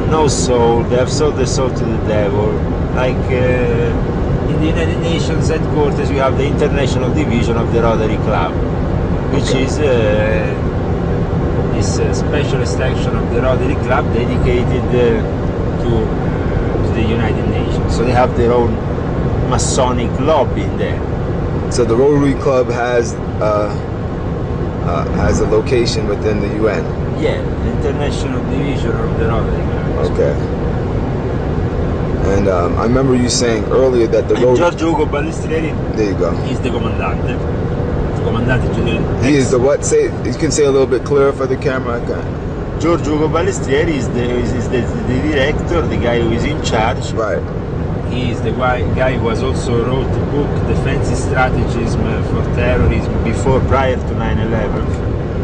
no soul. They have sold their soul to the devil. Like in the United Nations headquarters, you have the international division of the Rotary Club, which is this special section of the Rotary Club dedicated to the United Nations. So they have their own Masonic lobby in there. So the Rotary Club has a location within the UN. Yeah, the international division of the Rotary Club. Okay. And I remember you saying earlier that the Giorgio Ugo Balestrieri. There you go. He's the comandante. Comandante generale. He is the what? Say, you can say a little bit clearer for the camera. Okay. Giorgio Ugo Balestrieri is the director, the guy who is in charge. Right. He is the guy who has also wrote the book Defensive Strategism for Terrorism prior to 9/11.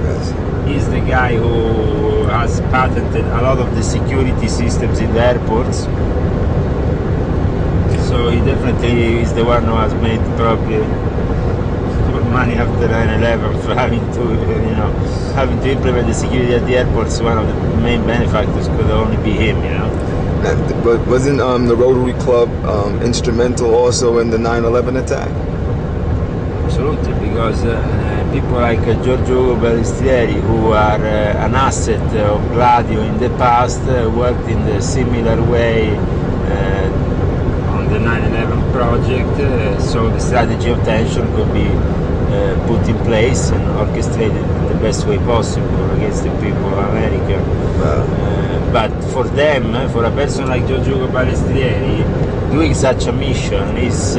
Yes. He's the guy who has patented a lot of the security systems in the airports. So he definitely is the one who has made probably more money after 9/11 for having to implement the security at the airports. One of the main benefactors could only be him, But wasn't the Rotary Club instrumental also in the 9/11 attack? Absolutely, because people like Giorgio Ugo Balestrieri, who are an asset of Gladio in the past, worked in the similar way on the 9/11 project, so the strategy of tension could be put in place and orchestrated in the best way possible against the people of America. But for them, for a person like Giorgio Ugo Balestrieri, doing such a mission is,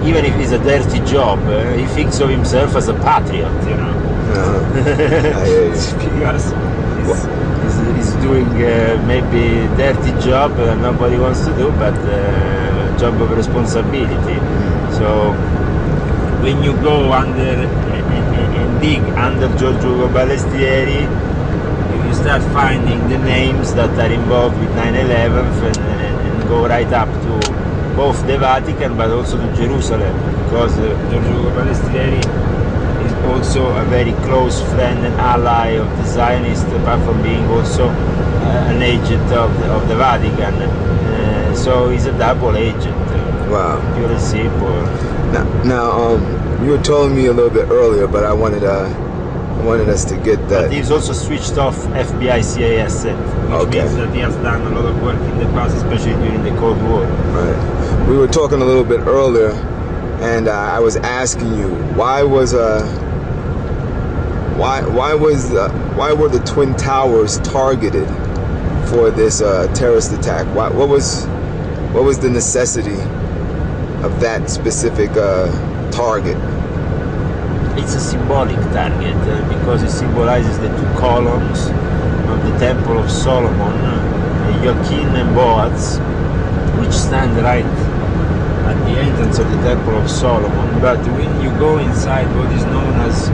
even if it's a dirty job, he thinks of himself as a patriot, because he's doing maybe a dirty job that nobody wants to do, but a job of responsibility. So when you go under and dig under Giorgio Ugo Balestrieri, you start finding the names that are involved with 9/11 and go right up to both the Vatican but also to Jerusalem, because Giorgio Ugo Balestrieri is also a very close friend and ally of the Zionists, apart from being also an agent of the Vatican. So he's a double agent. Wow. Pure and simple. Now, you were telling me a little bit earlier, but I wanted us to get that. But he's also switched off FBI CIA asset, which means that he has done a lot of work in the past, especially during the Cold War. Right. We were talking a little bit earlier, and I was asking you why were the Twin Towers targeted for this terrorist attack? What was the necessity of that specific target? It's a symbolic target because it symbolizes the two columns of the Temple of Solomon, Joachim and Boaz, which stand right at the entrance of the Temple of Solomon. But when you go inside what is known as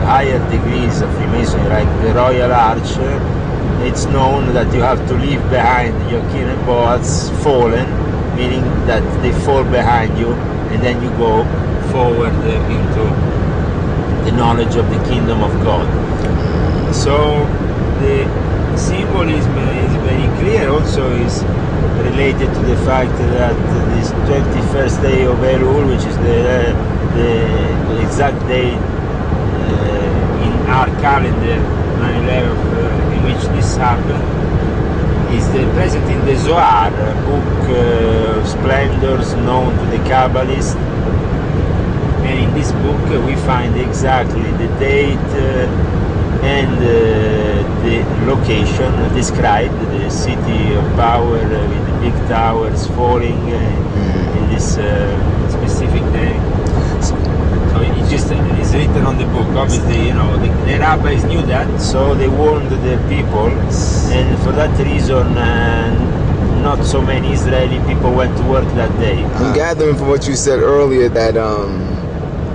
higher degrees of Freemasonry, like the Royal Arch, it's known that you have to leave behind Joachim and Boaz fallen, meaning that they fall behind you, and then you go forward into the knowledge of the kingdom of God. So the symbolism is very clear. Also is related to the fact that this 21st day of Elul, which is the exact date in our calendar, 9/11, in which this happened, is present in the Zohar, book of splendors known to the Kabbalists. And in this book we find exactly the date and the location described, the city of power with the big towers falling in this specific day. So it's written on the book. Obviously, the rabbis knew that, so they warned their people, and for that reason not so many Israeli people went to work that day. I'm gathering from what you said earlier that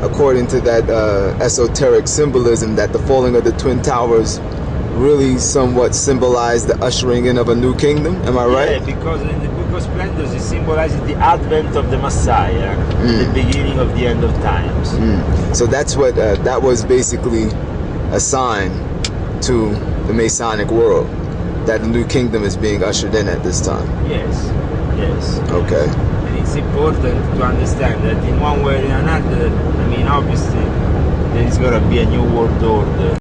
according to that esoteric symbolism, that the falling of the Twin Towers really somewhat symbolized the ushering in of a new kingdom. Am I right? Yeah, because in the Book of Splendors it symbolizes the advent of the Messiah, the beginning of the end of times. So that's what that was basically a sign to the Masonic world. that the new kingdom is being ushered in at this time. Yes, yes. Okay. And it's important to understand that in one way or another, I mean, obviously, there is going to be a new world order.